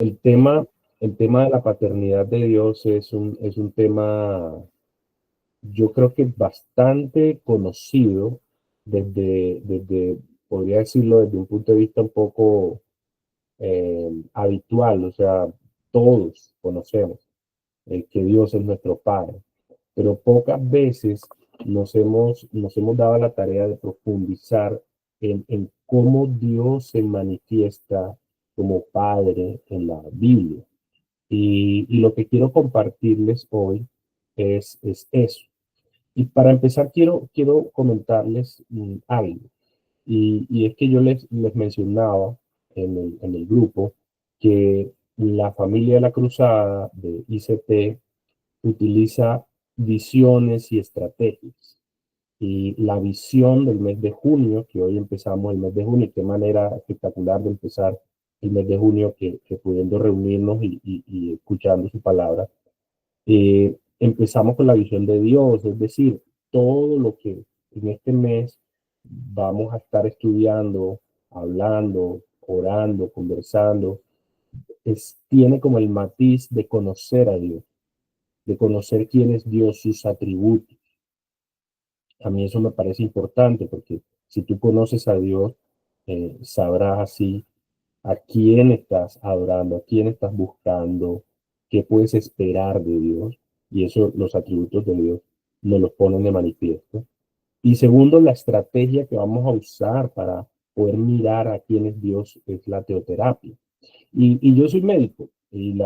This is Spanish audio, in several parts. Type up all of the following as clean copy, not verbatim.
El tema, el tema de la paternidad de Dios es un tema, yo creo que bastante conocido podría decirlo, desde un punto de vista un poco habitual. O sea, todos conocemos que Dios es nuestro Padre, pero pocas veces nos hemos dado la tarea de profundizar en cómo Dios se manifiesta como Padre en la Biblia. Y lo que quiero compartirles hoy es eso. Y para empezar, quiero comentarles algo. Y es que yo les mencionaba en el grupo que la familia de la Cruzada de ICT utiliza visiones y estrategias. Y la visión del mes de junio, que hoy empezamos el mes de junio, y qué manera espectacular de empezar el mes de junio que pudiendo reunirnos y escuchando su palabra. Empezamos con la visión de Dios, es decir, todo lo que en este mes vamos a estar estudiando, hablando, orando, conversando, tiene como el matiz de conocer a Dios, de conocer quién es Dios, sus atributos. A mí eso me parece importante porque si tú conoces a Dios, sabrás así a quién estás adorando, a quién estás buscando, qué puedes esperar de Dios. Y eso, los atributos de Dios, nos los ponen de manifiesto. Y segundo, la estrategia que vamos a usar para poder mirar a quién es Dios es la teoterapia. Y yo soy médico y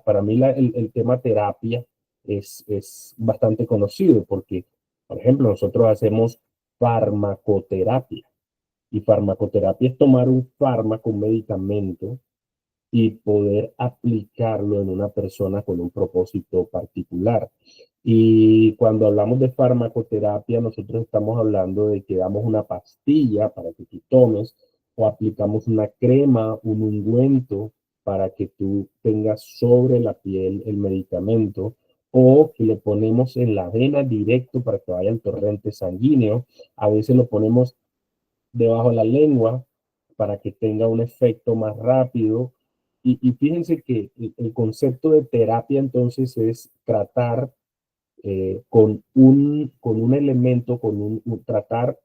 para mí el tema terapia es bastante conocido porque, por ejemplo, nosotros hacemos farmacoterapia. Y farmacoterapia es tomar un fármaco, un medicamento, y poder aplicarlo en una persona con un propósito particular. Y cuando hablamos de farmacoterapia, nosotros estamos hablando de que damos una pastilla para que tú tomes, o aplicamos una crema, un ungüento para que tú tengas sobre la piel el medicamento, o que lo ponemos en la vena directo para que vaya el torrente sanguíneo. A veces lo ponemos debajo de la lengua para que tenga un efecto más rápido. Y fíjense que el concepto de terapia entonces es tratar con un elemento, tratar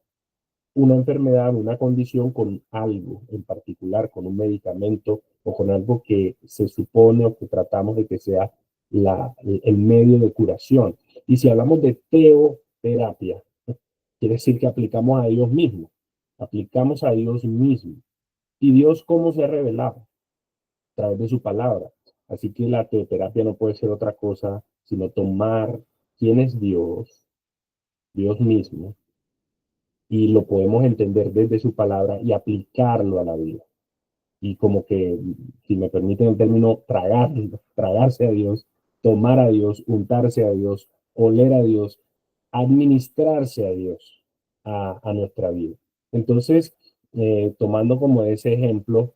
una enfermedad, una condición con algo en particular, con un medicamento o con algo que se supone o que tratamos de que sea el medio de curación. Y si hablamos de teoterapia, quiere decir que aplicamos a Dios mismo, aplicamos a Dios mismo. ¿Y Dios cómo se ha revelado? A través de su palabra. Así que la teoterapia no puede ser otra cosa sino tomar quién es Dios, Dios mismo, y lo podemos entender desde su palabra y aplicarlo a la vida. Y como que, si me permiten el término, tragarse a Dios, tomar a Dios, untarse a Dios, oler a Dios, administrarse a Dios, a nuestra vida. Entonces, tomando como ese ejemplo,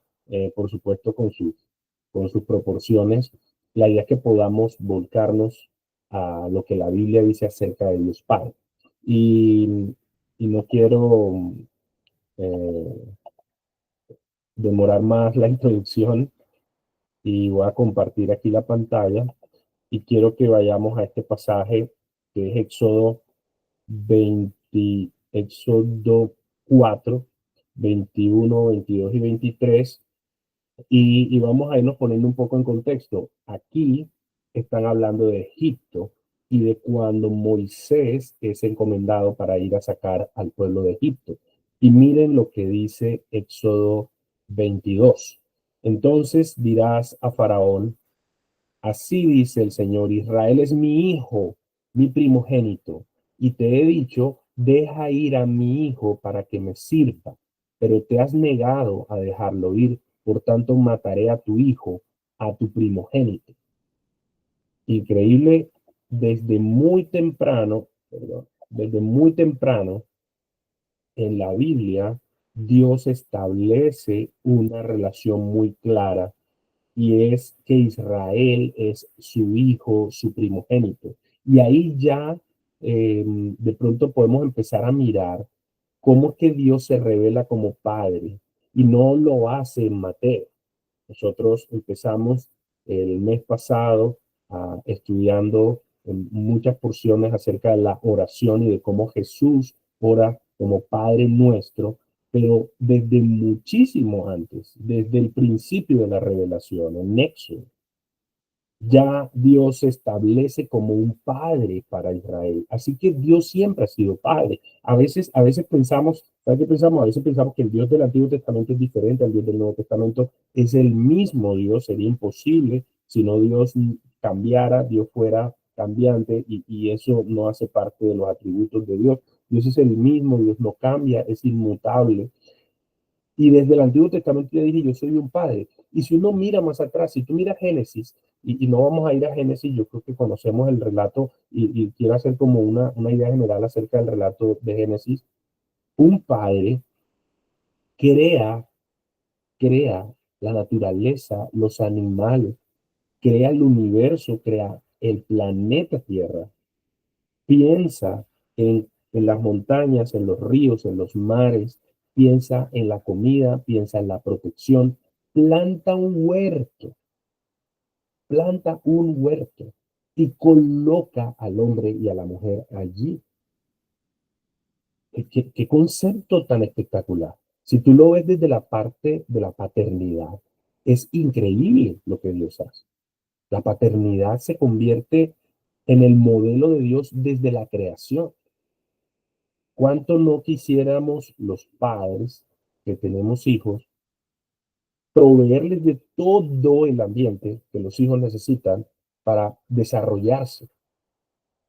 por supuesto con sus proporciones, la idea es que podamos volcarnos a lo que la Biblia dice acerca de Dios Padre. Y, y no quiero eh, demorar más la introducción, y voy a compartir aquí la pantalla y quiero que vayamos a este pasaje que es Éxodo 4, 21, 22 y 23. Y vamos a irnos poniendo un poco en contexto. Aquí están hablando de Egipto y de cuando Moisés es encomendado para ir a sacar al pueblo de Egipto. Y miren lo que dice Éxodo 22. Entonces dirás a Faraón: así dice el Señor, Israel es mi hijo, mi primogénito, y te he dicho, deja ir a mi hijo para que me sirva, pero te has negado a dejarlo ir, por tanto mataré a tu hijo, a tu primogénito. Increíble, desde muy temprano en la Biblia, Dios establece una relación muy clara, y es que Israel es su hijo, su primogénito. Y ahí ya de pronto podemos empezar a mirar cómo es que Dios se revela como Padre, y no lo hace en Mateo. Nosotros empezamos el mes pasado estudiando en muchas porciones acerca de la oración y de cómo Jesús ora como Padre nuestro, pero desde muchísimo antes, desde el principio de la revelación, en Éxodo. Ya Dios se establece como un padre para Israel. Así que Dios siempre ha sido padre. A veces pensamos, ¿sabes qué pensamos? A veces pensamos que el Dios del Antiguo Testamento es diferente al Dios del Nuevo Testamento. Es el mismo Dios, sería imposible si no Dios cambiara, Dios fuera cambiante y eso no hace parte de los atributos de Dios. Dios es el mismo, Dios no cambia, es inmutable. Y desde el Antiguo Testamento ya dije, yo soy un padre. Y si uno mira más atrás, si tú miras Génesis, y no vamos a ir a Génesis, yo creo que conocemos el relato y quiero hacer como una idea general acerca del relato de Génesis. Un padre crea, crea la naturaleza, los animales, crea el universo, crea el planeta Tierra, piensa en las montañas, en los ríos, en los mares, piensa en la comida, piensa en la protección, planta un huerto, planta un huerto y coloca al hombre y a la mujer allí. ¿Qué concepto tan espectacular? Si tú lo ves desde la parte de la paternidad, es increíble lo que Dios hace. La paternidad se convierte en el modelo de Dios desde la creación. ¿Cuánto no quisiéramos los padres que tenemos hijos proveerles de todo el ambiente que los hijos necesitan para desarrollarse?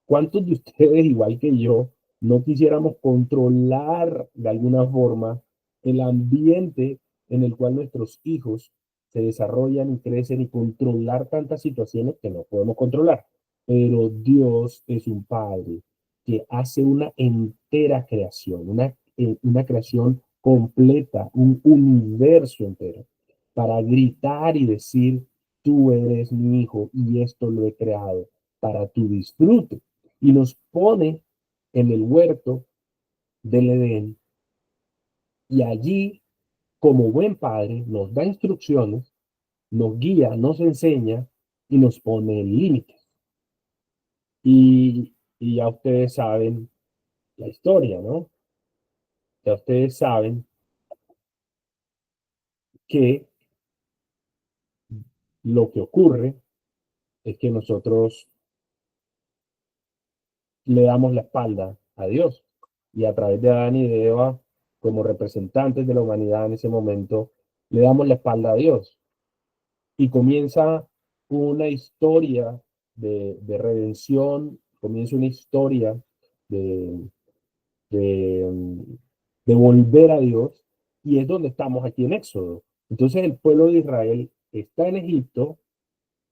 ¿Cuántos de ustedes, igual que yo, no quisiéramos controlar de alguna forma el ambiente en el cual nuestros hijos se desarrollan y crecen y controlar tantas situaciones que no podemos controlar? Pero Dios es un Padre que hace una entera creación, una creación completa, un universo entero, para gritar y decir, tú eres mi hijo y esto lo he creado para tu disfrute y nos pone en el huerto del Edén y allí, como buen padre, nos da instrucciones, nos guía, nos enseña y nos pone límites. Y ya ustedes saben la historia, ¿no? Ya ustedes saben que lo que ocurre es que nosotros le damos la espalda a Dios y a través de Adán y de Eva, como representantes de la humanidad en ese momento, le damos la espalda a Dios. Y comienza una historia de redención, comienza una historia de, de, de volver a Dios, y es donde estamos aquí en Éxodo. Entonces el pueblo de Israel está en Egipto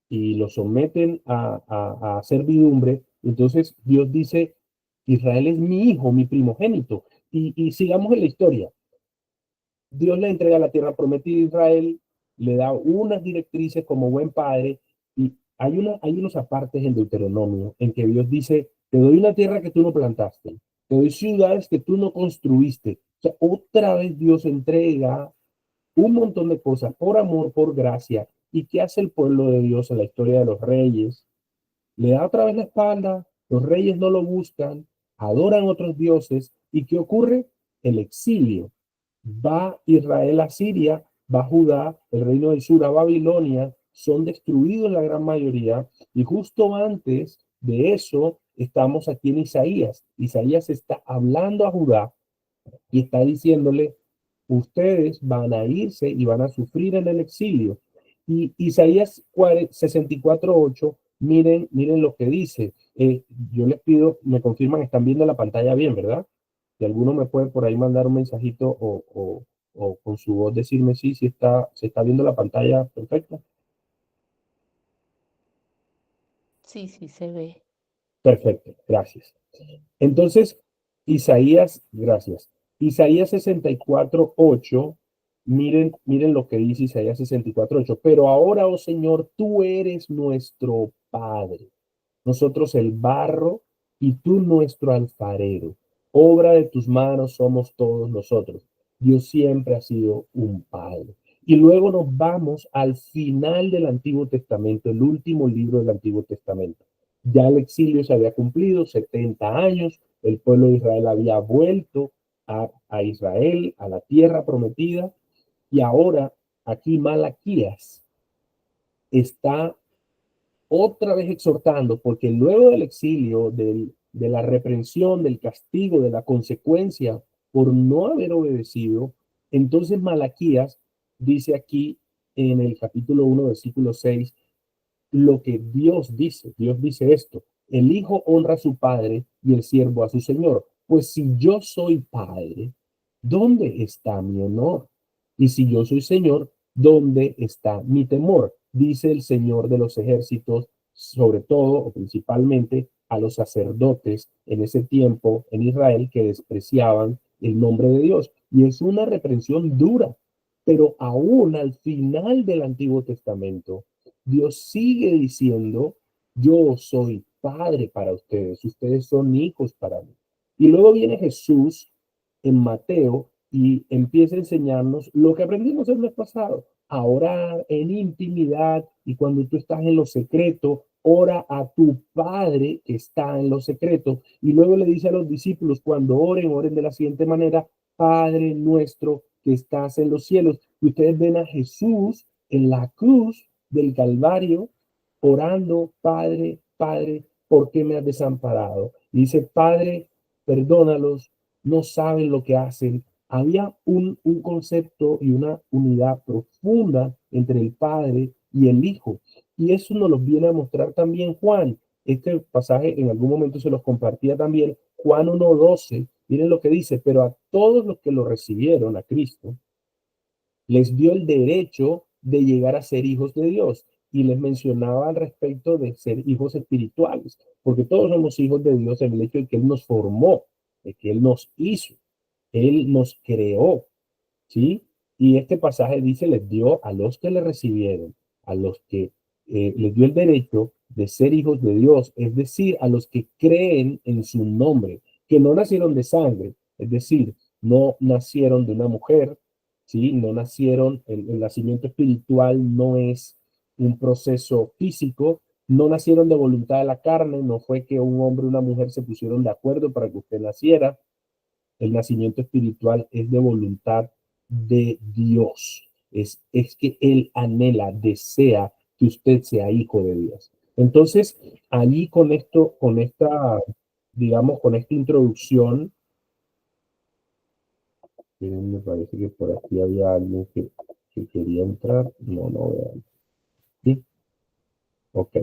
y lo someten a servidumbre. Entonces Dios dice, Israel es mi hijo, mi primogénito. Y sigamos en la historia. Dios le entrega la tierra prometida a Israel, le da unas directrices como buen padre, y hay unos apartes en Deuteronomio en que Dios dice, te doy una tierra que tú no plantaste, te doy ciudades que tú no construiste. O sea, otra vez Dios entrega un montón de cosas por amor, por gracia. ¿Y qué hace el pueblo de Dios en la historia de los reyes? Le da otra vez la espalda, los reyes no lo buscan, adoran otros dioses. ¿Y qué ocurre? El exilio. Va Israel a Siria, va Judá, el reino del sur a Babilonia, son destruidos la gran mayoría. Y justo antes de eso, estamos aquí en Isaías. Isaías está hablando a Judá y está diciéndole, ustedes van a irse y van a sufrir en el exilio. Y Isaías 64:8, miren lo que dice. Yo les pido, me confirman, están viendo la pantalla bien, ¿verdad? Si alguno me puede por ahí mandar un mensajito o con su voz decirme si está, se está viendo la pantalla perfecta. Sí, sí, se ve. Perfecto, gracias. Entonces, Isaías, gracias. Isaías 64:8, miren lo que dice Isaías 64:8. Pero ahora, oh Señor, tú eres nuestro Padre, nosotros el barro y tú nuestro alfarero. Obra de tus manos somos todos nosotros. Dios siempre ha sido un Padre. Y luego nos vamos al final del Antiguo Testamento, el último libro del Antiguo Testamento. Ya el exilio se había cumplido, 70 años, el pueblo de Israel había vuelto a Israel, a la tierra prometida, y ahora aquí Malaquías está otra vez exhortando, porque luego del exilio, de la reprensión, del castigo, de la consecuencia por no haber obedecido, entonces Malaquías dice aquí en el capítulo 1, versículo 6, lo que Dios dice. Dios dice esto: el hijo honra a su padre y el siervo a su señor. Pues si yo soy padre, ¿dónde está mi honor? Y si yo soy señor, ¿dónde está mi temor? Dice el Señor de los ejércitos, sobre todo o principalmente a los sacerdotes en ese tiempo en Israel que despreciaban el nombre de Dios. Y es una reprensión dura, pero aún al final del Antiguo Testamento, Dios sigue diciendo: yo soy padre para ustedes, ustedes son hijos para mí. Y luego viene Jesús en Mateo y empieza a enseñarnos lo que aprendimos el mes pasado: a orar en intimidad, y cuando tú estás en lo secreto, ora a tu Padre que está en lo secreto. Y luego le dice a los discípulos: cuando oren, oren de la siguiente manera: Padre nuestro que estás en los cielos. Y ustedes ven a Jesús en la cruz del Calvario orando: Padre, Padre, ¿por qué me has desamparado? Y dice: Padre, perdónalos, no saben lo que hacen. Había un concepto y una unidad profunda entre el Padre y el Hijo. Y eso nos lo viene a mostrar también Juan. Este pasaje en algún momento se los compartía también. Juan 1:12, miren lo que dice: pero a todos los que lo recibieron, a Cristo, les dio el derecho de llegar a ser hijos de Dios. Y les mencionaba al respecto de ser hijos espirituales, porque todos somos hijos de Dios en el hecho de que Él nos formó, de que Él nos hizo, Él nos creó, ¿sí? Y este pasaje dice: les dio a los que le recibieron, a los que les dio el derecho de ser hijos de Dios, es decir, a los que creen en su nombre, que no nacieron de sangre, es decir, no nacieron de una mujer, ¿sí? No nacieron, el nacimiento espiritual no es un proceso físico, no nacieron de voluntad de la carne, no fue que un hombre y una mujer se pusieron de acuerdo para que usted naciera. El nacimiento espiritual es de voluntad de Dios. Es que Él anhela, desea que usted sea hijo de Dios. Entonces, allí con esto, con esta, digamos, con esta introducción, me parece que por aquí había alguien que quería entrar. No, no veo. ¿Sí? Ok.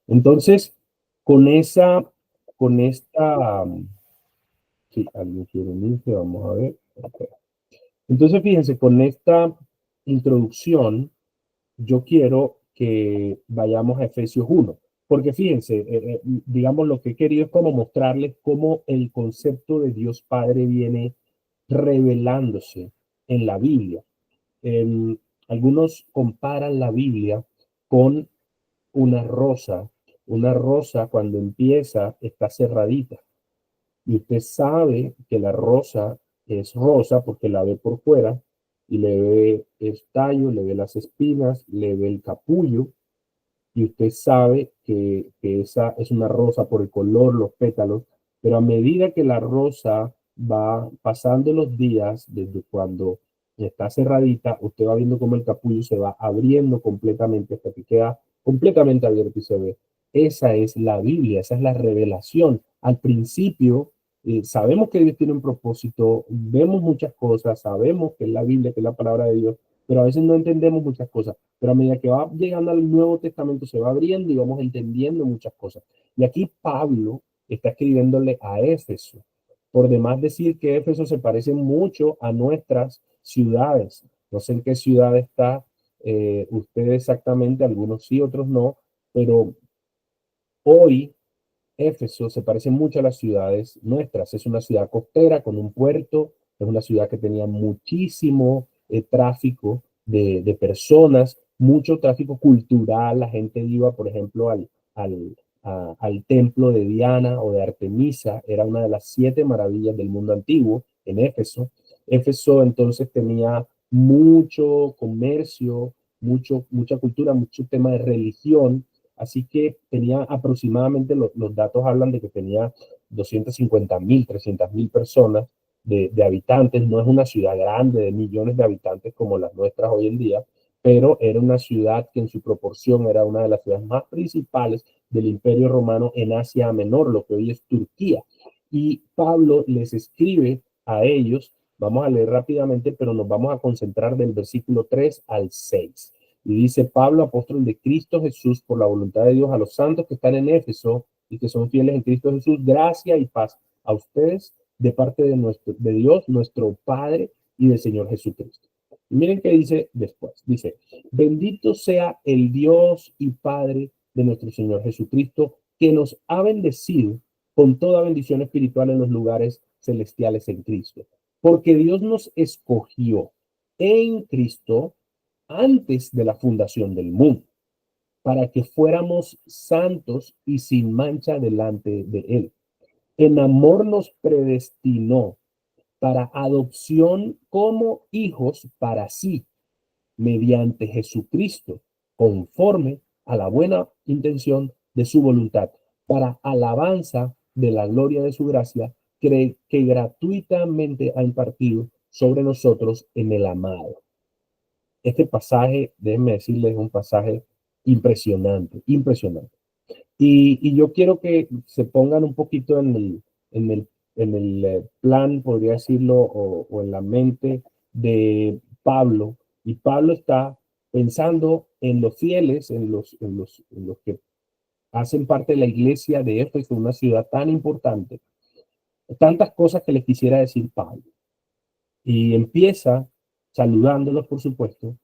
Entonces, con esa, con esta, sí, alguien quiere unirse, vamos a ver. Okay. Entonces, fíjense, con esta introducción, yo quiero que vayamos a Efesios 1, porque fíjense, digamos, lo que he querido es como mostrarles cómo el concepto de Dios Padre viene revelándose en la Biblia. Algunos comparan la Biblia con una rosa. Una rosa cuando empieza está cerradita, y usted sabe que la rosa es rosa porque la ve por fuera y le ve el tallo, le ve las espinas, le ve el capullo, y usted sabe que esa es una rosa por el color, los pétalos, pero a medida que la rosa va pasando los días, desde cuando está cerradita, usted va viendo cómo el capullo se va abriendo completamente hasta que queda completamente abierto y se ve. Esa es la Biblia, esa es la revelación. Al principio, sabemos que Dios tiene un propósito, vemos muchas cosas, sabemos que es la Biblia, que es la palabra de Dios, pero a veces no entendemos muchas cosas. Pero a medida que va llegando al Nuevo Testamento se va abriendo y vamos entendiendo muchas cosas. Y aquí Pablo está escribiéndole a Éfeso. Por demás decir que Éfeso se parece mucho a nuestras ciudades. No sé en qué ciudad está usted exactamente, algunos sí, otros no, pero hoy Éfeso se parece mucho a las ciudades nuestras. Es una ciudad costera con un puerto, es una ciudad que tenía muchísimo tráfico de personas, mucho tráfico cultural. La gente iba, por ejemplo, al templo de Diana o de Artemisa. Era una de las 7 maravillas del mundo antiguo en Éfeso. Éfeso entonces tenía mucho comercio, mucha cultura, mucho tema de religión. Así que tenía aproximadamente, los datos hablan de que tenía 250.000, 300.000 personas de habitantes. No es una ciudad grande de millones de habitantes como las nuestras hoy en día, pero era una ciudad que en su proporción era una de las ciudades más principales del Imperio Romano en Asia Menor, lo que hoy es Turquía. Y Pablo les escribe a ellos. Vamos a leer rápidamente, pero nos vamos a concentrar del versículo 3 al 6. Y dice: Pablo, apóstol de Cristo Jesús, por la voluntad de Dios, a los santos que están en Éfeso y que son fieles en Cristo Jesús, gracia y paz a ustedes de parte de Dios, nuestro Padre, y del Señor Jesucristo. Y miren qué dice después. Dice: bendito sea el Dios y Padre de nuestro Señor Jesucristo, que nos ha bendecido con toda bendición espiritual en los lugares celestiales en Cristo. Porque Dios nos escogió en Cristo antes de la fundación del mundo, para que fuéramos santos y sin mancha delante de Él. En amor nos predestinó para adopción como hijos para sí, mediante Jesucristo, conforme a la buena intención de su voluntad, para alabanza de la gloria de su gracia, que gratuitamente ha impartido sobre nosotros en el amado. Este pasaje, déjenme decirles, es un pasaje impresionante, impresionante. Y yo quiero que se pongan un poquito en el, plan, podría decirlo, o en la mente de Pablo. Y Pablo está pensando en los fieles, en los que hacen parte de la iglesia de Éfeso, una ciudad tan importante. Tantas cosas que les quisiera decir Pablo. Y empieza saludándolos, por supuesto,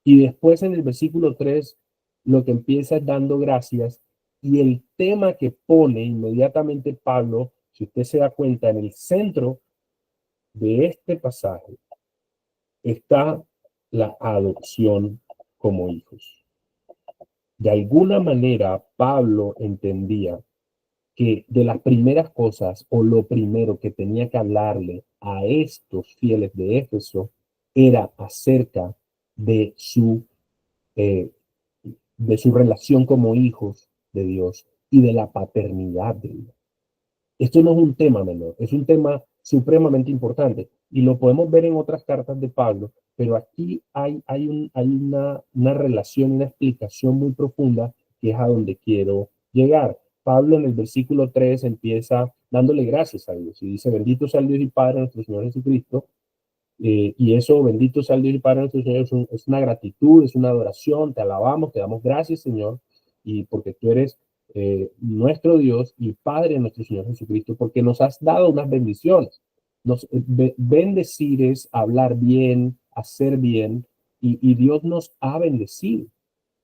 y después en el versículo 3 lo que empieza es dando gracias, y el tema que pone inmediatamente Pablo, si usted se da cuenta, en el centro de este pasaje está la adopción como hijos. De alguna manera, Pablo entendía que de las primeras cosas, o lo primero que tenía que hablarle a estos fieles de Éfeso, era acerca de eh, de su relación como hijos de Dios y de la paternidad de Dios. Esto no es un tema menor, es un tema supremamente importante y lo podemos ver en otras cartas de Pablo, pero aquí hay una relación, una explicación muy profunda que es a donde quiero llegar. Pablo en el versículo 3 empieza dándole gracias a Dios y dice: bendito sea el Dios y Padre de nuestro Señor Jesucristo. Y eso, bendito sea el Dios y Padre nuestro Señor, es una gratitud, es una adoración. Te alabamos, te damos gracias, Señor, y porque tú eres nuestro Dios y Padre de nuestro Señor Jesucristo, porque nos has dado unas bendiciones. Bendecir es hablar bien, hacer bien, y Dios nos ha bendecido.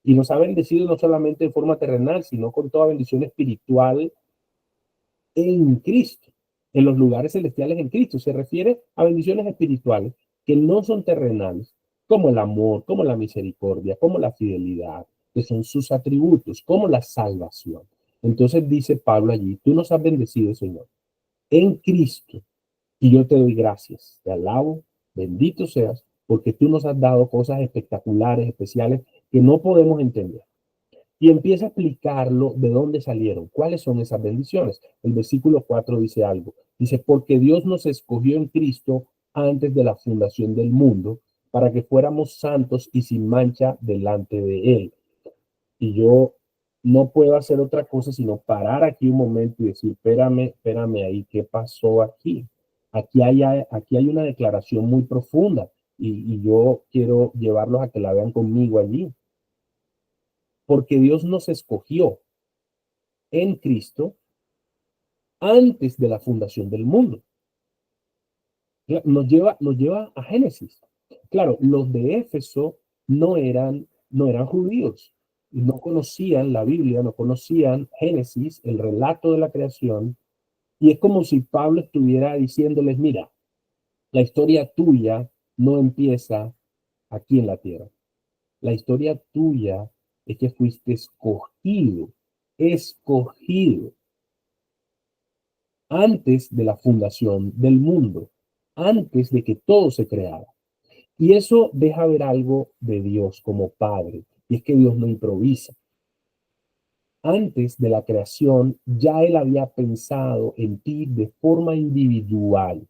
Y nos ha bendecido no solamente en forma terrenal, sino con toda bendición espiritual en Cristo, en los lugares celestiales en Cristo. Se refiere a bendiciones espirituales que no son terrenales, como el amor, como la misericordia, como la fidelidad, que son sus atributos, como la salvación. Entonces dice Pablo allí: tú nos has bendecido, Señor, en Cristo, y yo te doy gracias, te alabo, bendito seas, porque tú nos has dado cosas espectaculares, especiales, que no podemos entender. Y empieza a explicarlo de dónde salieron, cuáles son esas bendiciones. El versículo 4 dice algo. Dice: porque Dios nos escogió en Cristo antes de la fundación del mundo, para que fuéramos santos y sin mancha delante de Él. Y yo no puedo hacer otra cosa sino parar aquí un momento y decir: espérame ahí, ¿qué pasó aquí? Aquí hay una declaración muy profunda, y yo quiero llevarlos a que la vean conmigo allí. Porque Dios nos escogió en Cristo antes de la fundación del mundo. Nos lleva a Génesis. Claro, los de Éfeso no eran judíos, no conocían la Biblia, no conocían Génesis, el relato de la creación, y es como si Pablo estuviera diciéndoles: mira, la historia tuya no empieza aquí en la tierra. La historia tuya es que fuiste escogido antes de la fundación del mundo, antes de que todo se creara. Y eso deja ver algo de Dios como Padre, y es que Dios no improvisa. Antes de la creación, ya Él había pensado en ti de forma individual.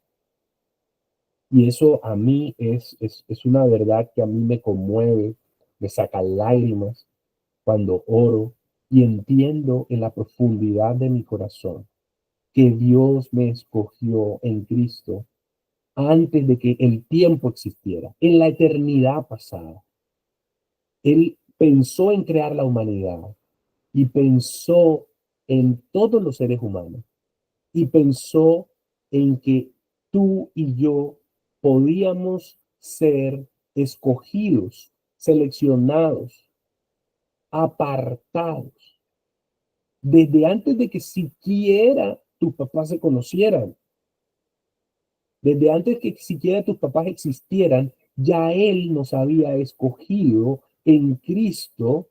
Y eso a mí es una verdad que a mí me conmueve, me saca lágrimas cuando oro y entiendo en la profundidad de mi corazón que Dios me escogió en Cristo antes de que el tiempo existiera, en la eternidad pasada. Él pensó en crear la humanidad y pensó en todos los seres humanos y pensó en que tú y yo podíamos ser escogidos, seleccionados, apartados, desde antes de que siquiera tus papás se conocieran, desde antes que siquiera tus papás existieran, ya Él nos había escogido en Cristo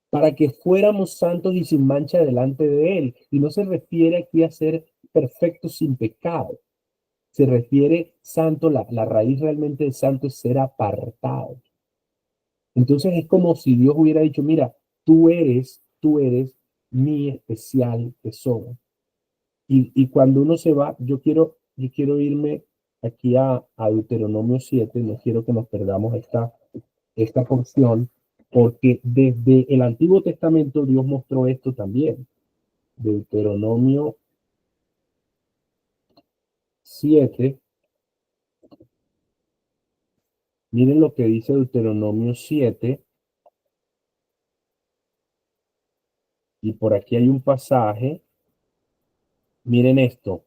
para que fuéramos santos y sin mancha delante de Él. Y no se refiere aquí a ser perfectos sin pecado. Se refiere santo, la raíz realmente de santo es ser apartado. Entonces es como si Dios hubiera dicho, mira, tú eres mi especial tesoro. Y cuando uno se va, yo quiero irme aquí a Deuteronomio 7, no quiero que nos perdamos esta porción, porque desde el Antiguo Testamento Dios mostró esto también. Deuteronomio 7, miren lo que dice Deuteronomio 7, y por aquí hay un pasaje, miren esto,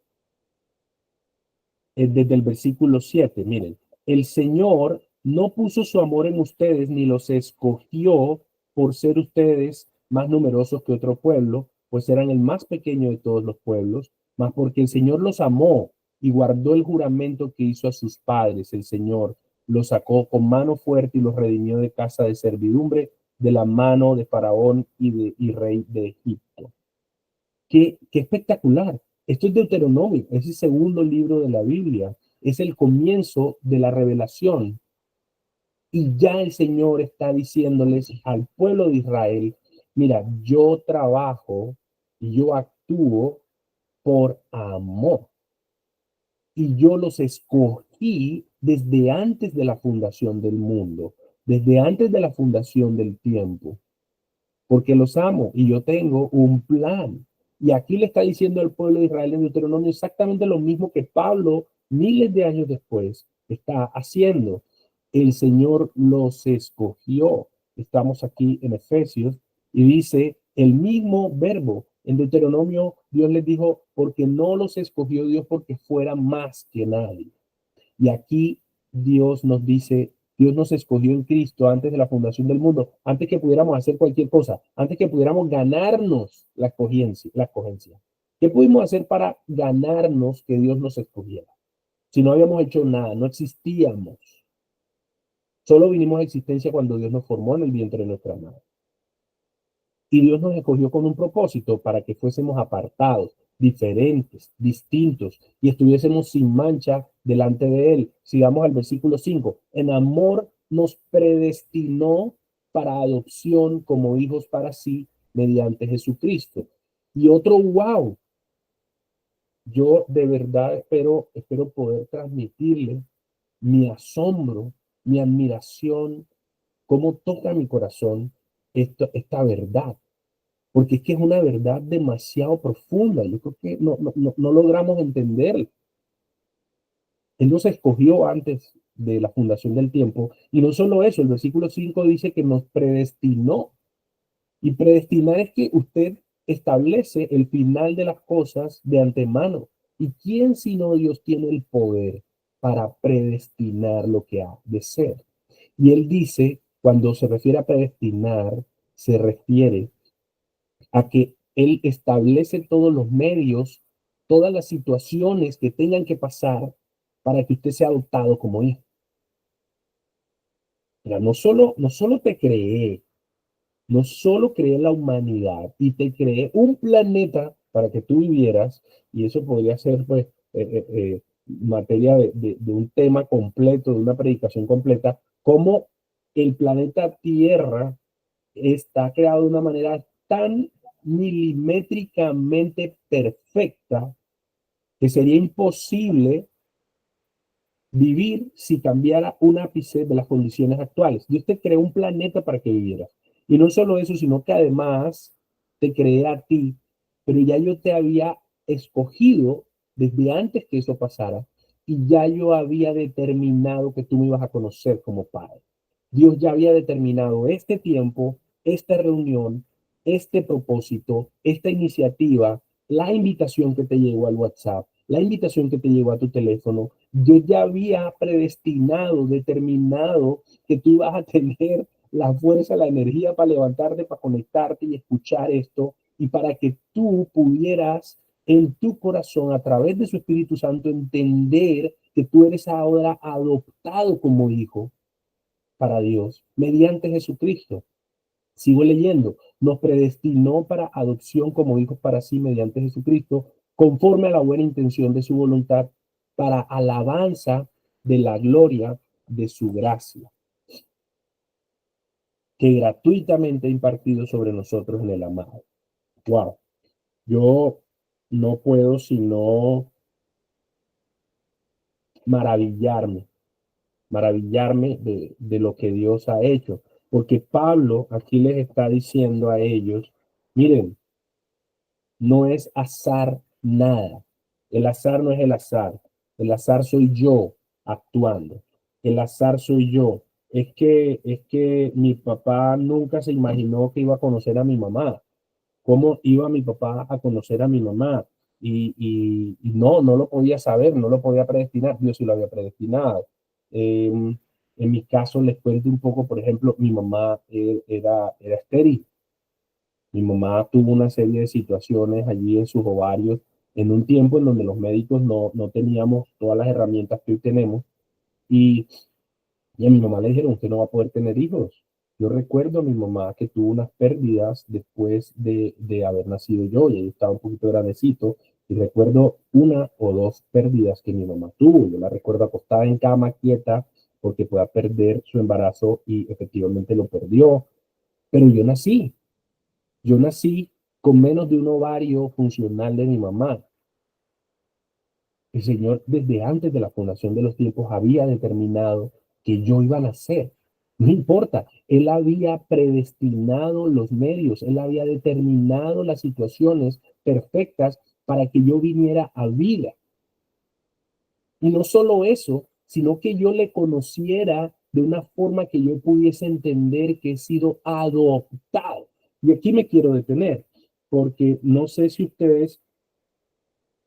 es desde el versículo 7, miren, el Señor no puso su amor en ustedes ni los escogió por ser ustedes más numerosos que otro pueblo, pues eran el más pequeño de todos los pueblos, mas porque el Señor los amó y guardó el juramento que hizo a sus padres. El Señor los sacó con mano fuerte y los redimió de casa de servidumbre, de la mano de Faraón y rey de Egipto. Qué espectacular. Esto es Deuteronomio, es el segundo libro de la Biblia, es el comienzo de la revelación. Y ya el Señor está diciéndoles al pueblo de Israel, mira, yo trabajo y yo actúo por amor. Y yo los escogí desde antes de la fundación del mundo, desde antes de la fundación del tiempo, porque los amo y yo tengo un plan. Y aquí le está diciendo al pueblo de Israel en Deuteronomio exactamente lo mismo que Pablo miles de años después está haciendo. El Señor los escogió. Estamos aquí en Efesios y dice el mismo verbo. En Deuteronomio Dios les dijo, porque no los escogió Dios porque fueran más que nadie. Y aquí Dios nos dice, Dios nos escogió en Cristo antes de la fundación del mundo, antes que pudiéramos hacer cualquier cosa, antes que pudiéramos ganarnos la escogencia. ¿Qué pudimos hacer para ganarnos que Dios nos escogiera? Si no habíamos hecho nada, no existíamos. Solo vinimos a existencia cuando Dios nos formó en el vientre de nuestra madre. Y Dios nos escogió con un propósito para que fuésemos apartados, diferentes, distintos y estuviésemos sin mancha delante de Él. Sigamos al versículo 5. En amor nos predestinó para adopción como hijos para sí mediante Jesucristo. Y otro wow. Yo de verdad espero poder transmitirle mi asombro, mi admiración, cómo toca mi corazón esta verdad, porque es que es una verdad demasiado profunda. Yo creo que no logramos entender. Él nos escogió antes de la fundación del tiempo, y no solo eso, el versículo 5 dice que nos predestinó, y predestinar es que usted establece el final de las cosas de antemano. ¿Y quién sino Dios tiene el poder para predestinar lo que ha de ser? Y él dice, cuando se refiere a predestinar, se refiere a que Él establece todos los medios, todas las situaciones que tengan que pasar para que usted sea adoptado como hijo. Mira, no solo te creé, no solo creé la humanidad y te creé un planeta para que tú vivieras, y eso podría ser pues materia de un tema completo, de una predicación completa, cómo el planeta Tierra está creado de una manera tan milimétricamente perfecta que sería imposible vivir si cambiara un ápice de las condiciones actuales. Dios te creó un planeta para que vivieras. Y no solo eso, sino que además te creé a ti, pero ya yo te había escogido desde antes que eso pasara y ya yo había determinado que tú me ibas a conocer como padre. Dios ya había determinado este tiempo, esta reunión, este propósito, esta iniciativa, la invitación que te llegó al WhatsApp, la invitación que te llegó a tu teléfono. Yo ya había predestinado, determinado que tú ibas a tener la fuerza, la energía para levantarte, para conectarte y escuchar esto, y para que tú pudieras en tu corazón, a través de su Espíritu Santo, entender que tú eres ahora adoptado como hijo para Dios mediante Jesucristo. Sigo leyendo, nos predestinó para adopción como hijos para sí mediante Jesucristo, conforme a la buena intención de su voluntad, para alabanza de la gloria de su gracia, que gratuitamente ha impartido sobre nosotros en el amado. Wow, yo no puedo sino maravillarme, maravillarme de lo que Dios ha hecho, porque Pablo aquí les está diciendo a ellos, miren, no es azar nada. El azar no es el azar. El azar soy yo actuando. El azar soy yo. Es que mi papá nunca se imaginó que iba a conocer a mi mamá. ¿Cómo iba mi papá a conocer a mi mamá? Y no lo podía saber, no lo podía predestinar. Dios sí lo había predestinado. En mi caso, les cuento un poco, por ejemplo, mi mamá era estéril. Mi mamá tuvo una serie de situaciones allí en sus ovarios en un tiempo en donde los médicos no teníamos todas las herramientas que hoy tenemos y, y a mi mamá le dijeron que no va a poder tener hijos. Yo recuerdo a mi mamá que tuvo unas pérdidas después de haber nacido yo, y ella estaba un poquito grandecito, y recuerdo una o dos pérdidas que mi mamá tuvo. Yo la recuerdo acostada en cama, quieta, porque pueda perder su embarazo y efectivamente lo perdió. Pero yo nací con menos de un ovario funcional de mi mamá. El Señor, desde antes de la fundación de los tiempos, había determinado que yo iba a nacer. No importa, Él había predestinado los medios, Él había determinado las situaciones perfectas para que yo viniera a vida. Y no solo eso, sino que yo le conociera de una forma que yo pudiese entender que he sido adoptado. Y aquí me quiero detener, porque no sé si ustedes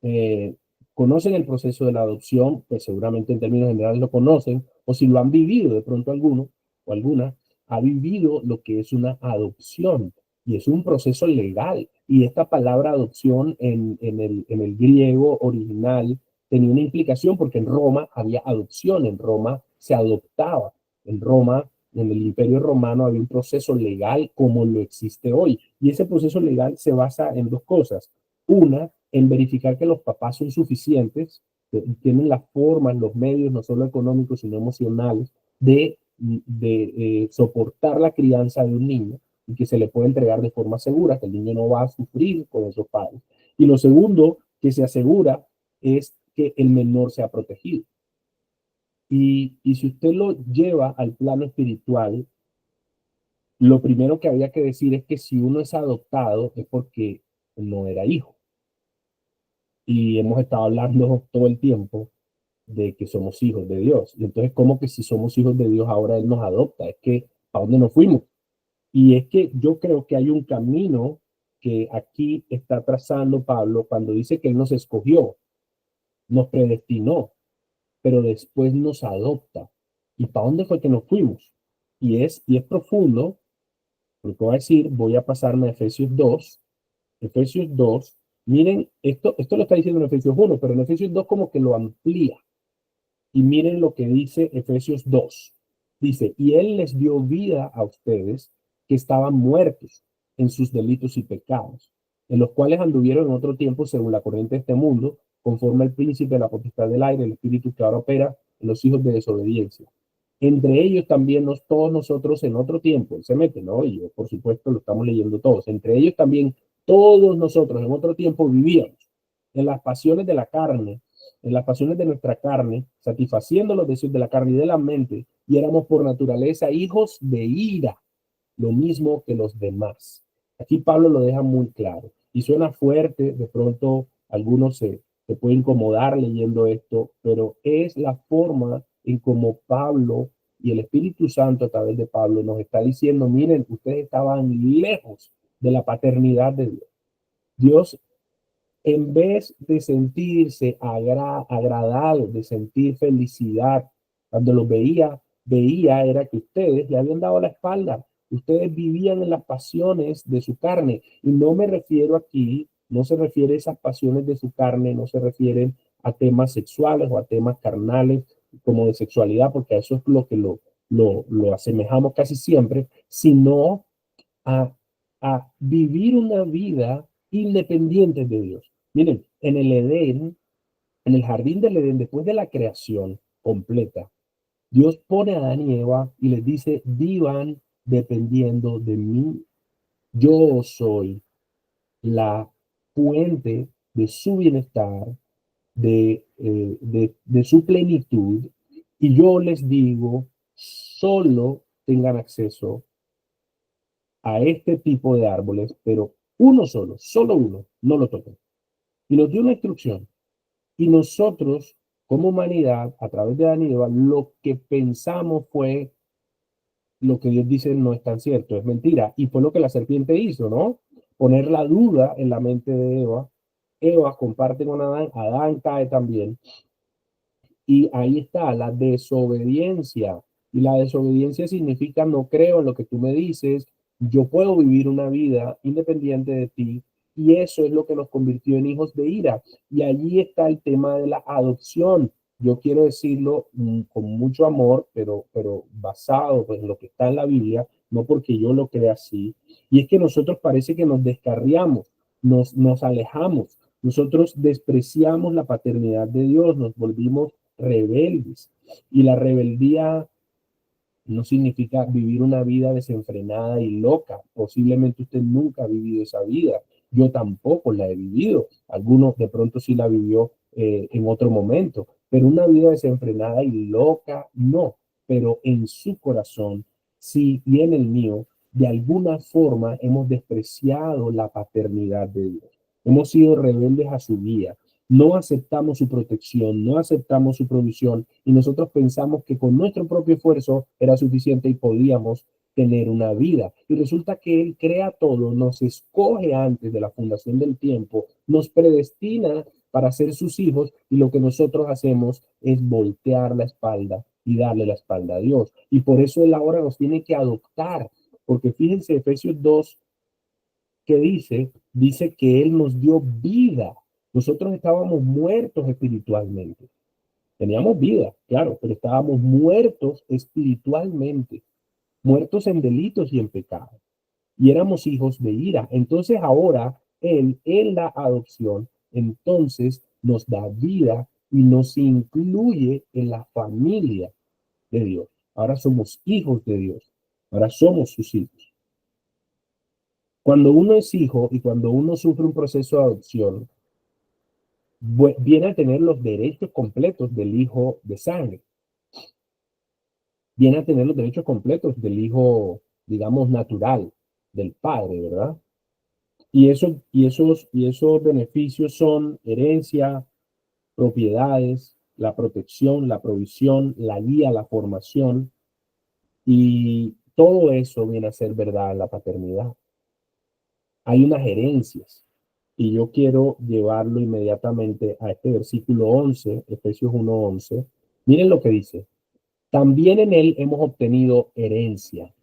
eh, conocen el proceso de la adopción, pues seguramente en términos generales lo conocen, o si lo han vivido de pronto alguno o alguna, ha vivido lo que es una adopción, y es un proceso legal. Y esta palabra adopción en el griego original tenía una implicación, porque en Roma había adopción, en Roma se adoptaba, en Roma, en el Imperio Romano había un proceso legal como lo existe hoy, y ese proceso legal se basa en dos cosas. Una, en verificar que los papás son suficientes, que tienen las formas, los medios, no solo económicos, sino emocionales, de soportar la crianza de un niño, y que se le puede entregar de forma segura, que el niño no va a sufrir con esos padres. Y lo segundo que se asegura es que el menor sea protegido. Y si usted lo lleva al plano espiritual, lo primero que había que decir es que si uno es adoptado es porque no era hijo. Y hemos estado hablando todo el tiempo de que somos hijos de Dios. Y entonces, ¿cómo que si somos hijos de Dios ahora Él nos adopta? Es que, ¿a dónde nos fuimos? Y es que yo creo que hay un camino que aquí está trazando Pablo cuando dice que Él nos escogió, nos predestinó, pero después nos adopta. ¿Y para dónde fue que nos fuimos? Y es profundo, porque voy a decir, voy a pasarme a Efesios 2. Miren, esto lo está diciendo en Efesios 1, pero en Efesios 2 como que lo amplía. Y miren lo que dice Efesios 2. Dice, y Él les dio vida a ustedes que estaban muertos en sus delitos y pecados, en los cuales anduvieron en otro tiempo según la corriente de este mundo, conforme al príncipe de la potestad del aire, el espíritu que ahora opera en los hijos de desobediencia. Entre ellos también todos nosotros en otro tiempo, él se mete, ¿no? Y yo, por supuesto, lo estamos leyendo todos. Entre ellos también todos nosotros en otro tiempo vivíamos en las pasiones de la carne, en las pasiones de nuestra carne, satisfaciendo los deseos de la carne y de la mente, y éramos por naturaleza hijos de ira, lo mismo que los demás. Aquí Pablo lo deja muy claro y suena fuerte, de pronto algunos se pueden incomodar leyendo esto, pero es la forma en como Pablo y el Espíritu Santo a través de Pablo nos está diciendo, miren, ustedes estaban lejos de la paternidad de Dios. Dios, en vez de sentirse agradado, de sentir felicidad, cuando los veía era que ustedes le habían dado la espalda. Ustedes vivían en las pasiones de su carne. Y no me refiero aquí, no se refiere a esas pasiones de su carne, no se refieren a temas sexuales o a temas carnales como de sexualidad, porque a eso es lo que lo asemejamos casi siempre, sino a, a vivir una vida independiente de Dios. Miren, en el Edén, en el jardín del Edén, después de la creación completa, Dios pone a Adán y Eva y les dice, vivan dependiendo de mí. Yo soy la fuente de su bienestar, de su plenitud, y yo les digo, solo tengan acceso a este tipo de árboles, pero uno solo uno, no lo toquen. Y nos dio una instrucción. Y nosotros, como humanidad, a través de Adán y Eva, lo que pensamos fue lo que Dios dice no es tan cierto, es mentira. Y fue lo que la serpiente hizo, ¿no? Poner la duda en la mente de Eva. Eva comparte con Adán, Adán cae también. Y ahí está la desobediencia. Y la desobediencia significa no creo en lo que tú me dices, yo puedo vivir una vida independiente de ti. Y eso es lo que nos convirtió en hijos de ira. Y allí está el tema de la adopción. Yo quiero decirlo con mucho amor, pero basado pues, en lo que está en la Biblia, no porque yo lo crea así. Y es que nosotros parece que nos descarriamos, nos alejamos. Nosotros despreciamos la paternidad de Dios, nos volvimos rebeldes. Y la rebeldía no significa vivir una vida desenfrenada y loca. Posiblemente usted nunca ha vivido esa vida. Yo tampoco la he vivido. Algunos de pronto sí la vivió en otro momento. Pero una vida desenfrenada y loca, no. Pero en su corazón, sí, y en el mío, de alguna forma hemos despreciado la paternidad de Dios. Hemos sido rebeldes a su guía. No aceptamos su protección, no aceptamos su provisión y nosotros pensamos que con nuestro propio esfuerzo era suficiente y podíamos tener una vida. Y resulta que Él crea todo, nos escoge antes de la fundación del tiempo, nos predestina para ser sus hijos y lo que nosotros hacemos es voltear la espalda y darle la espalda a Dios. Y por eso Él ahora nos tiene que adoptar, porque fíjense Efesios 2 que dice que Él nos dio vida. Nosotros estábamos muertos espiritualmente. Teníamos vida, claro, pero estábamos muertos espiritualmente, muertos en delitos y en pecados. Y éramos hijos de ira. Entonces ahora Él, en la adopción, entonces nos da vida y nos incluye en la familia de Dios. Ahora somos hijos de Dios. Ahora somos sus hijos. Cuando uno es hijo y cuando uno sufre un proceso de adopción, viene a tener los derechos completos del hijo de sangre. Viene a tener los derechos completos del hijo, digamos, natural, del padre, ¿verdad? Y esos beneficios son herencia, propiedades, la protección, la provisión, la guía, la formación. Y todo eso viene a ser verdad en la paternidad. Hay unas herencias. Y yo quiero llevarlo inmediatamente a este versículo 11, Efesios 1:11. Miren lo que dice. También en él hemos obtenido herencia.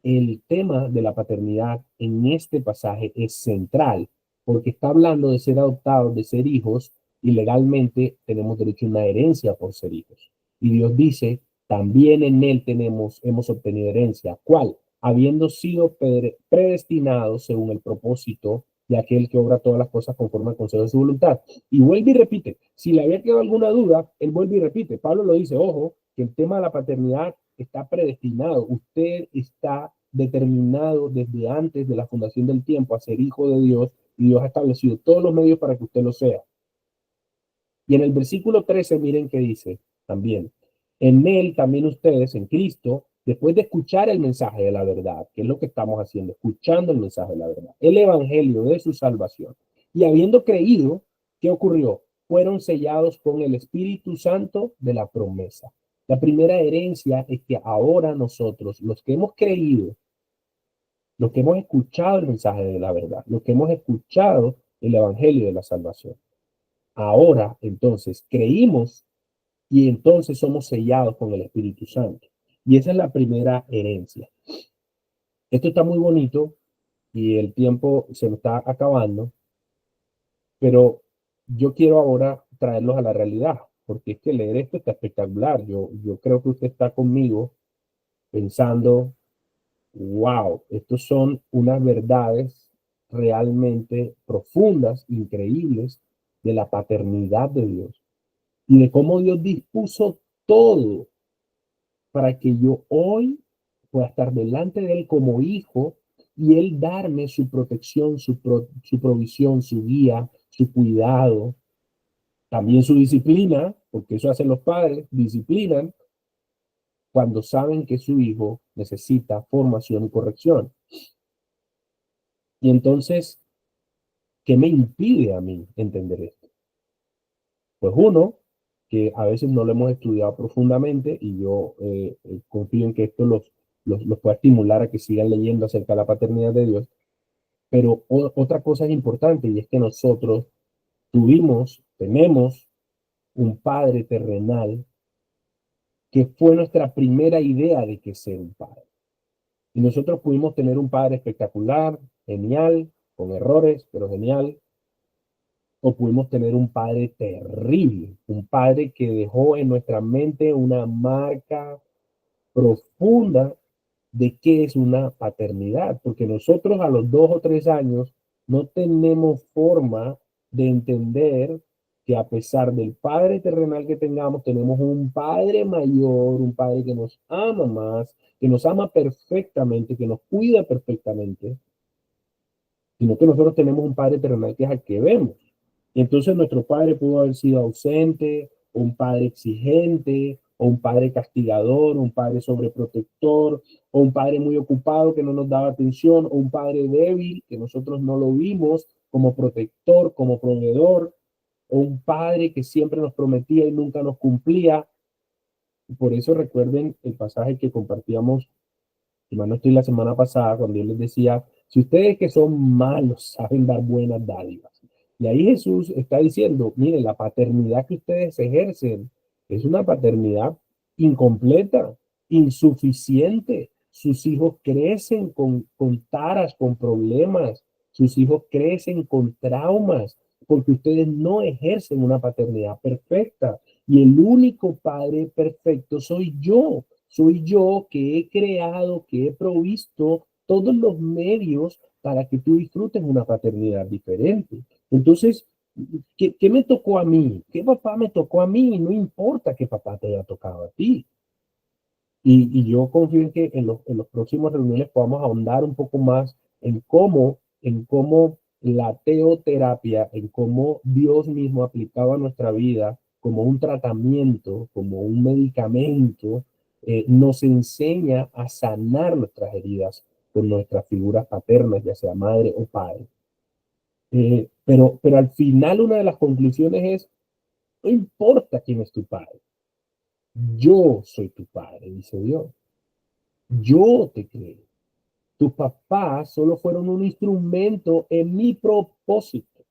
El tema de la paternidad en este pasaje es central, porque está hablando de ser adoptados, de ser hijos, y legalmente tenemos derecho a una herencia por ser hijos. Y Dios dice, también en él hemos obtenido herencia. ¿Cuál? Habiendo sido predestinados según el propósito de aquel que obra todas las cosas conforme al consejo de su voluntad. Y vuelve y repite, si le había quedado alguna duda, él vuelve y repite. Pablo lo dice, ojo, que el tema de la paternidad está predestinado. Usted está determinado desde antes de la fundación del tiempo a ser hijo de Dios, y Dios ha establecido todos los medios para que usted lo sea. Y en el versículo 13, miren qué dice también. En él también ustedes, en Cristo, después de escuchar el mensaje de la verdad, que es lo que estamos haciendo, escuchando el mensaje de la verdad, el evangelio de su salvación, y habiendo creído, ¿qué ocurrió? Fueron sellados con el Espíritu Santo de la promesa. La primera herencia es que ahora nosotros, los que hemos creído, los que hemos escuchado el mensaje de la verdad, los que hemos escuchado el evangelio de la salvación, ahora entonces creímos y entonces somos sellados con el Espíritu Santo. Y esa es la primera herencia. Esto está muy bonito y el tiempo se me está acabando, pero yo quiero ahora traerlos a la realidad, porque es que leer esto está espectacular. Yo creo que usted está conmigo pensando, wow, estos son unas verdades realmente profundas, increíbles, de la paternidad de Dios y de cómo Dios dispuso todo para que yo hoy pueda estar delante de Él como hijo y Él darme su protección, su provisión, su guía, su cuidado, también su disciplina, porque eso hacen los padres, disciplinan cuando saben que su hijo necesita formación y corrección. Y entonces, ¿qué me impide a mí entender esto? Pues uno, que a veces no lo hemos estudiado profundamente y yo confío en que esto los pueda estimular a que sigan leyendo acerca de la paternidad de Dios. Pero otra cosa es importante y es que nosotros tenemos un padre terrenal que fue nuestra primera idea de que ser un padre. Y nosotros pudimos tener un padre espectacular, genial, con errores, pero genial. O pudimos tener un padre terrible, un padre que dejó en nuestra mente una marca profunda de qué es una paternidad, porque nosotros a los 2 o 3 años no tenemos forma de entender que a pesar del padre terrenal que tengamos, tenemos un padre mayor, un padre que nos ama más, que nos ama perfectamente, que nos cuida perfectamente, sino que nosotros tenemos un padre terrenal que es al que vemos. Y entonces nuestro padre pudo haber sido ausente, o un padre exigente, o un padre castigador, un padre sobreprotector, o un padre muy ocupado que no nos daba atención, o un padre débil que nosotros no lo vimos como protector, como proveedor, o un padre que siempre nos prometía y nunca nos cumplía. Y por eso recuerden el pasaje que compartíamos, si mal no estoy, la semana pasada, cuando él les decía, si ustedes que son malos saben dar buenas dádivas. Y ahí Jesús está diciendo, miren, la paternidad que ustedes ejercen es una paternidad incompleta, insuficiente. Sus hijos crecen con taras, con problemas. Sus hijos crecen con traumas, porque ustedes no ejercen una paternidad perfecta. Y el único padre perfecto soy yo. Soy yo que he creado, que he provisto todos los medios para que tú disfrutes una paternidad diferente. Entonces, ¿qué me tocó a mí? ¿Qué papá me tocó a mí? No importa qué papá te haya tocado a ti. Y yo confío en que en los próximos reuniones podamos ahondar un poco más en cómo la teoterapia, en cómo Dios mismo aplicaba a nuestra vida como un tratamiento, como un medicamento, nos enseña a sanar nuestras heridas con nuestras figuras paternas, ya sea madre o padre. Pero al final una de las conclusiones es, no importa quién es tu padre, yo soy tu padre, dice Dios. Yo te creo. Tus papás solo fueron un instrumento en mi propósito.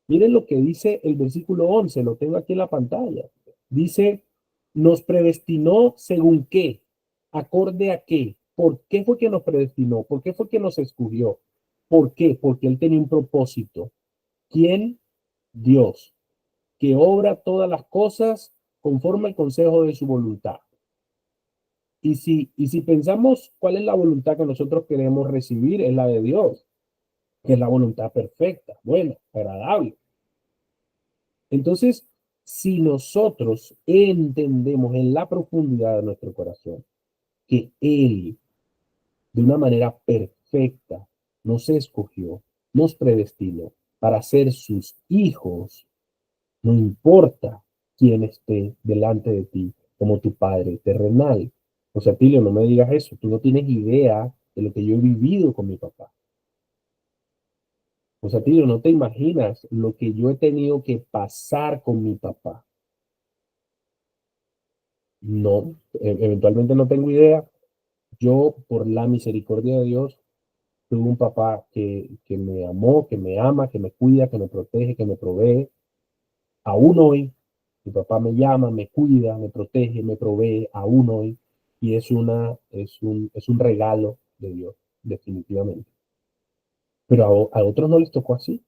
Miren lo que dice el versículo 11, lo tengo aquí en la pantalla. Dice, nos predestinó según qué, acorde a qué, por qué fue que nos predestinó, por qué fue que nos escogió, por qué, porque él tenía un propósito. ¿Quién? Dios, que obra todas las cosas conforme al consejo de su voluntad. Y si pensamos cuál es la voluntad que nosotros queremos recibir, es la de Dios. que es la voluntad perfecta, buena, agradable. Entonces, si nosotros entendemos en la profundidad de nuestro corazón que Él, de una manera perfecta, nos escogió, nos predestinó para ser sus hijos, no importa quién esté delante de ti, como tu Padre terrenal. O sea, Tilio, no me digas eso, tú no tienes idea de lo que yo he vivido con mi papá. O sea, Tilio, no te imaginas lo que yo he tenido que pasar con mi papá. No, eventualmente no tengo idea. Yo, por la misericordia de Dios, tuve un papá que me amó, que me ama, que me cuida, que me protege, que me provee. Aún hoy, mi papá me llama, me cuida, me protege, me provee, aún hoy. Y es un regalo de Dios, definitivamente. Pero a otros no les tocó así.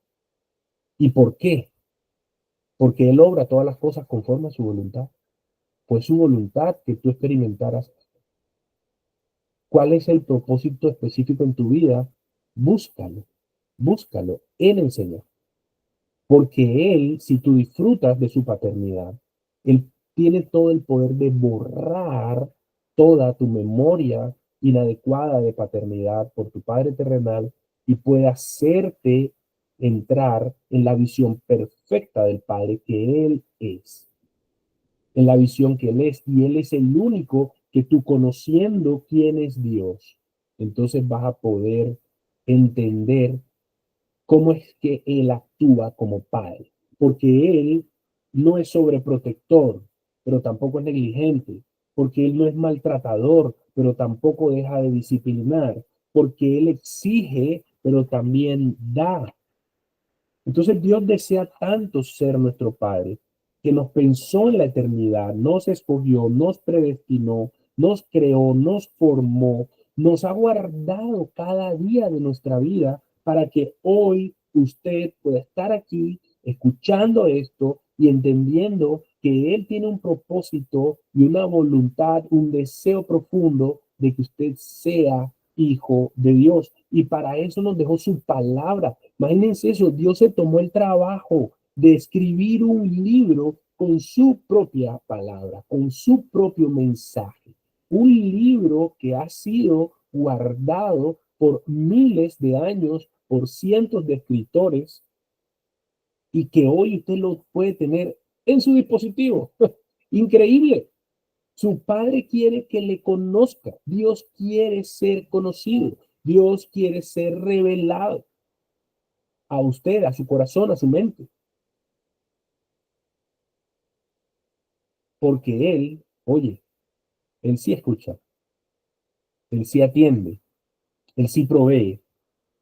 ¿Y por qué? Porque Él obra todas las cosas conforme a su voluntad. Fue su voluntad que tú experimentaras. ¿Cuál es el propósito específico en tu vida? Búscalo, búscalo en el Señor. Porque Él, si tú disfrutas de su paternidad, Él tiene todo el poder de borrar toda tu memoria inadecuada de paternidad por tu Padre terrenal y puede hacerte entrar en la visión perfecta del Padre que Él es, en la visión que Él es, y Él es el único que tú, conociendo quién es Dios, entonces vas a poder entender cómo es que Él actúa como padre, porque Él no es sobreprotector, pero tampoco es negligente, porque Él no es maltratador, pero tampoco deja de disciplinar, porque Él exige, pero también da. Entonces Dios desea tanto ser nuestro Padre, que nos pensó en la eternidad, nos escogió, nos predestinó, nos creó, nos formó, nos ha guardado cada día de nuestra vida para que hoy usted pueda estar aquí escuchando esto y entendiendo que Él tiene un propósito y una voluntad, un deseo profundo de que usted sea hijo de Dios. Y para eso nos dejó su palabra. Imagínense eso, Dios se tomó el trabajo de escribir un libro con su propia palabra, con su propio mensaje. Un libro que ha sido guardado por miles de años, por cientos de escritores, y que hoy usted lo puede tener en su dispositivo. Increíble. Su Padre quiere que le conozca. Dios quiere ser conocido. Dios quiere ser revelado a usted, a su corazón, a su mente. Porque Él, oye, Él sí escucha, Él sí atiende, Él sí provee,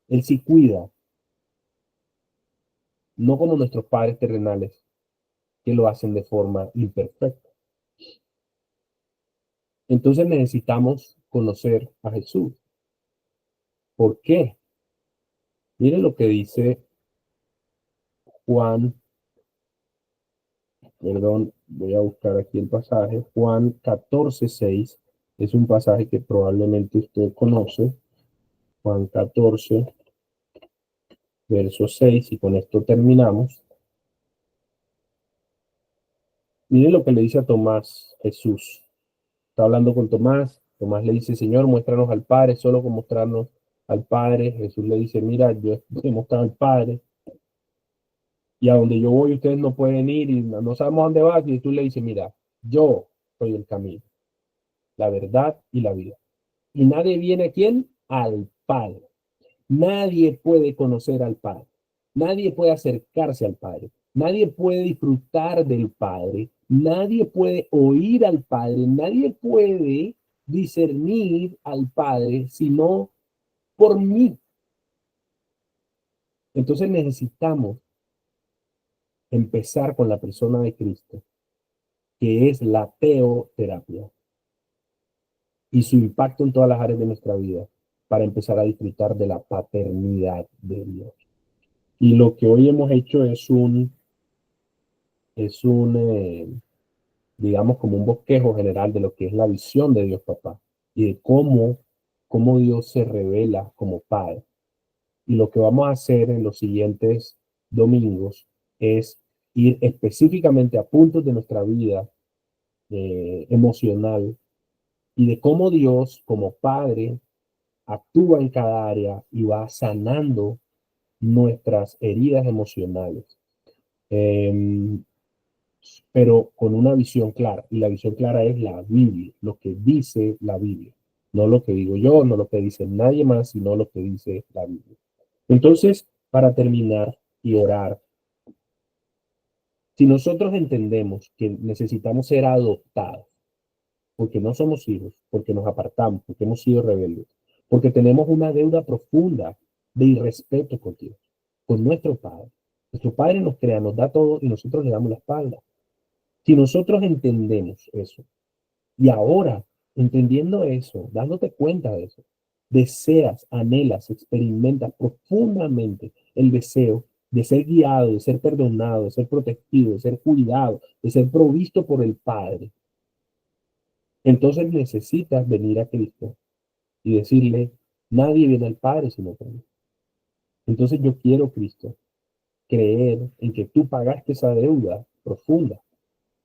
Él sí cuida. No como nuestros padres terrenales, que lo hacen de forma imperfecta. Entonces necesitamos conocer a Jesús. ¿Por qué? Miren lo que dice Juan, perdón, voy a buscar aquí el pasaje, Juan 14:6, es un pasaje que probablemente usted conoce, Juan 14, verso 6, y con esto terminamos. Miren lo que le dice a Tomás Jesús. Está hablando con Tomás. Tomás le dice, Señor, muéstranos al Padre, solo con mostrarnos al Padre. Jesús le dice, mira, yo he mostrado al Padre, y a donde yo voy ustedes no pueden ir y no sabemos a dónde vas. Y Jesús le dice, mira, yo soy el camino, la verdad y la vida. Y nadie viene a quién, al Padre. Nadie puede conocer al Padre. Nadie puede acercarse al Padre. Nadie puede disfrutar del Padre. Nadie puede oír al Padre. Nadie puede discernir al Padre sino por mí. Entonces necesitamos empezar con la persona de Cristo, que es la teoterapia y su impacto en todas las áreas de nuestra vida, para empezar a disfrutar de la paternidad de Dios. Y lo que hoy hemos hecho es un digamos, como un bosquejo general de lo que es la visión de Dios Papá y de cómo Dios se revela como Padre. Y lo que vamos a hacer en los siguientes domingos es ir específicamente a puntos de nuestra vida emocional y de cómo Dios, como Padre, actúa en cada área y va sanando nuestras heridas emocionales. Eh, pero con una visión clara. Y la visión clara es la Biblia, lo que dice la Biblia. No lo que digo yo, no lo que dice nadie más, sino lo que dice la Biblia. Entonces, para terminar y orar, si nosotros entendemos que necesitamos ser adoptados, porque no somos hijos, porque nos apartamos, porque hemos sido rebeldes, porque tenemos una deuda profunda de irrespeto con Dios, con nuestro Padre. Nuestro Padre nos crea, nos da todo y nosotros le damos la espalda. Si nosotros entendemos eso, y ahora, entendiendo eso, dándote cuenta de eso, deseas, anhelas, experimentas profundamente el deseo de ser guiado, de ser perdonado, de ser protegido, de ser cuidado, de ser provisto por el Padre, entonces necesitas venir a Cristo y decirle, nadie viene al Padre sino por mí. Entonces yo quiero, Cristo, creer en que tú pagaste esa deuda profunda.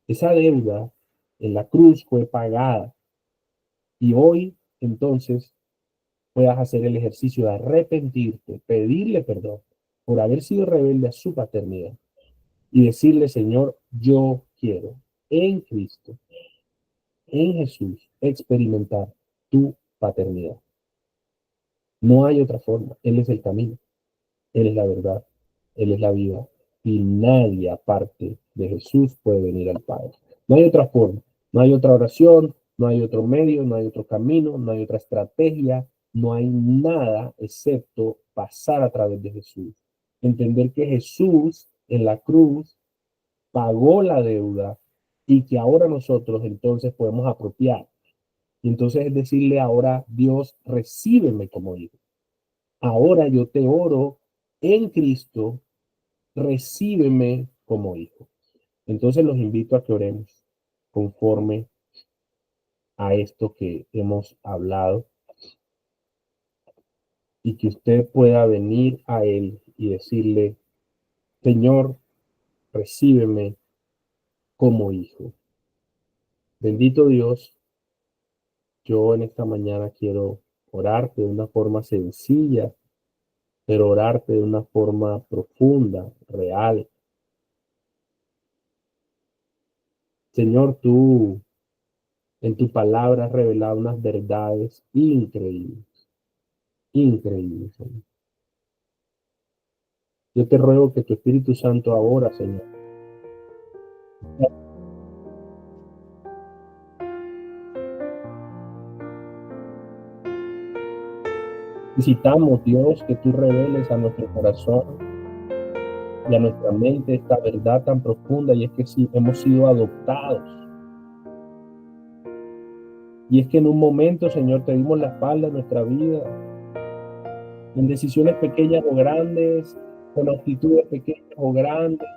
Esa deuda en la cruz fue pagada. Y hoy, entonces, puedas hacer el ejercicio de arrepentirte, pedirle perdón por haber sido rebelde a su paternidad y decirle, Señor, yo quiero en Cristo, en Jesús, experimentar tu paternidad. No hay otra forma. Él es el camino, Él es la verdad, Él es la vida. Y nadie aparte de Jesús puede venir al Padre. No hay otra forma, no hay otra oración, no hay otro medio, no hay otro camino, no hay otra estrategia, no hay nada excepto pasar a través de Jesús. Entender que Jesús en la cruz pagó la deuda y que ahora nosotros entonces podemos apropiar. Y entonces es decirle ahora, Dios, recíbeme como hijo. Ahora yo te oro en Cristo, recíbeme como hijo. Entonces los invito a que oremos conforme a esto que hemos hablado y que usted pueda venir a Él y decirle, Señor, recíbeme como hijo. Bendito Dios, yo en esta mañana quiero orarte de una forma sencilla, pero orarte de una forma profunda, real. Señor, tú en tu palabra has revelado unas verdades increíbles, increíbles, Señor. Yo te ruego que tu Espíritu Santo ahora, Señor, necesitamos, Dios, que tú reveles a nuestro corazón y a nuestra mente esta verdad tan profunda, y es que sí, hemos sido adoptados. Y es que en un momento, Señor, te dimos la espalda a nuestra vida, en decisiones pequeñas o grandes, con actitudes pequeñas o grandes,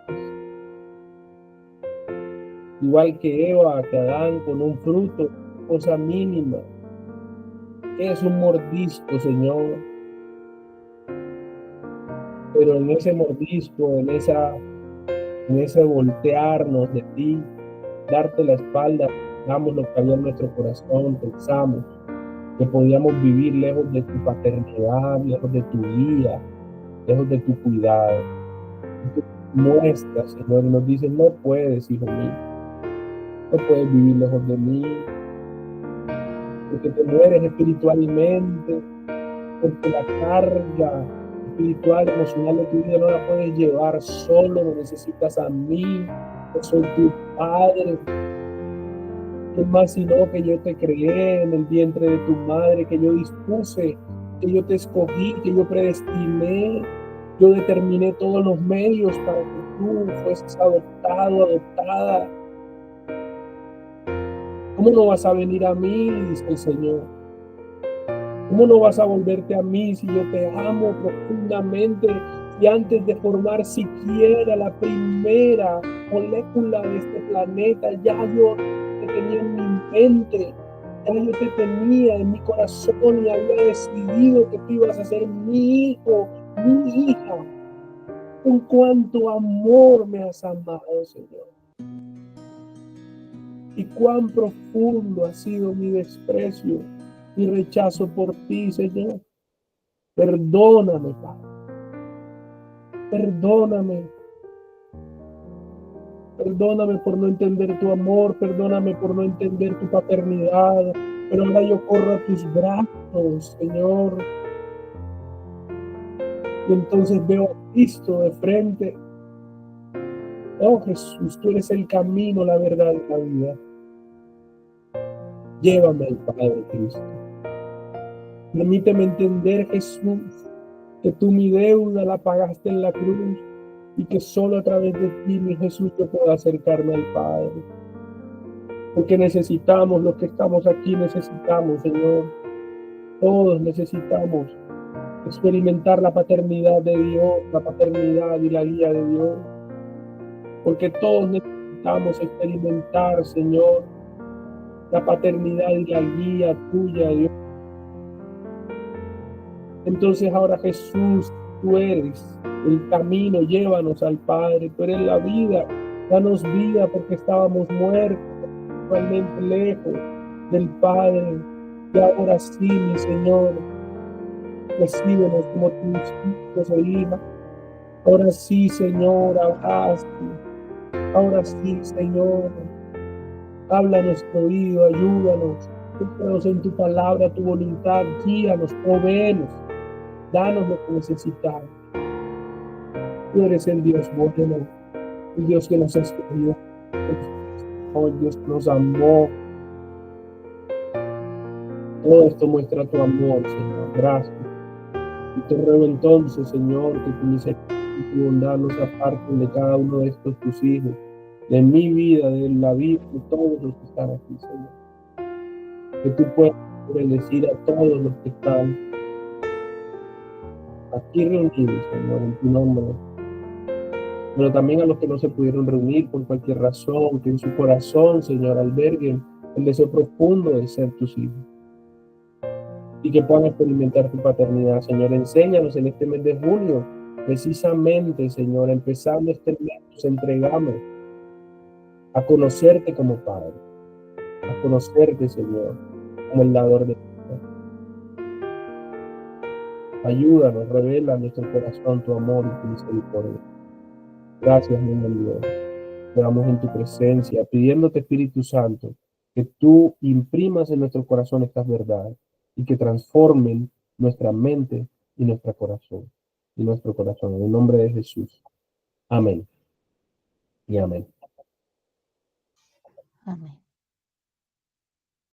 igual que Eva, que Adán, con un fruto, cosa mínima. Es un mordisco, Señor. Pero en ese mordisco, en ese voltearnos de ti, darte la espalda, damos lo que había en nuestro corazón, pensamos que podíamos vivir lejos de tu paternidad, lejos de tu guía, lejos de tu cuidado. Y tú muestras, Señor, y nos dices, no puedes, hijo mío, no puedes vivir lejos de mí, porque te mueres espiritualmente, porque la carga espiritual, emocional de tu vida no la puedes llevar solo, no necesitas a mí, yo soy tu Padre. ¿Qué más sino que yo te creé en el vientre de tu madre, que yo dispuse, que yo te escogí, que yo predestiné, yo determiné todos los medios para que tú fueses adoptado, adoptada? ¿Cómo no vas a venir a mí? Dice el Señor. ¿Cómo no vas a volverte a mí si yo te amo profundamente? Y antes de formar siquiera la primera molécula de este planeta, ya yo te tenía en mi mente, ya yo te tenía en mi corazón y había decidido que tú ibas a ser mi hijo, mi hija, con cuánto amor me has amado, Señor. Y cuán profundo ha sido mi desprecio, mi rechazo por ti, Señor. Perdóname, Padre. Perdóname. Perdóname por no entender tu amor, perdóname por no entender tu paternidad, pero ahora yo corro a tus brazos, Señor. Y entonces veo a Cristo de frente. Oh Jesús, tú eres el camino, la verdad y la vida. Llévame al Padre, Cristo. Permíteme entender, Jesús, que tú mi deuda la pagaste en la cruz y que solo a través de ti, mi Jesús, yo puedo acercarme al Padre. Porque necesitamos, los que estamos aquí necesitamos, Señor. Todos necesitamos experimentar la paternidad de Dios, la paternidad y la guía de Dios. Porque todos necesitamos experimentar, Señor, la paternidad y la guía tuya, Dios. Entonces ahora, Jesús, tú eres el camino, llévanos al Padre, tú eres la vida, danos vida porque estábamos muertos, realmente lejos del Padre. Y ahora sí, mi Señor, recíbenos como tus hijos e hijas. Ahora sí, Señor, ahora sí, Señor, habla a nuestro oído, ayúdanos, úsanos en tu palabra, tu voluntad, guíanos, provéenos, danos lo que necesitamos. Tú eres el Dios bueno, el Dios que nos escogió, el Dios que nos amó. Todo esto muestra tu amor, Señor. Gracias. Y te ruego entonces, Señor, que tu misericordia y tu bondad nos aparten de cada uno de estos tus hijos, de mi vida, de la vida de todos los que están aquí, Señor. Que tú puedas bendecir a todos los que están aquí reunidos, Señor, en tu nombre. Pero también a los que no se pudieron reunir por cualquier razón, que en su corazón, Señor, alberguen el deseo profundo de ser tus hijos. Y que puedan experimentar tu paternidad, Señor. Enséñanos en este mes de junio, precisamente, Señor, empezando este mes, nos entregamos a conocerte como Padre, a conocerte, Señor, como el dador de vida. Ayúdanos, revela en nuestro corazón tu amor y tu misericordia. Gracias, mi buen Dios. Oramos en tu presencia, pidiéndote, Espíritu Santo, que tú imprimas en nuestro corazón estas verdades y que transformen nuestra mente y nuestro corazón. En el nombre de Jesús. Amén. Y amén. Amén.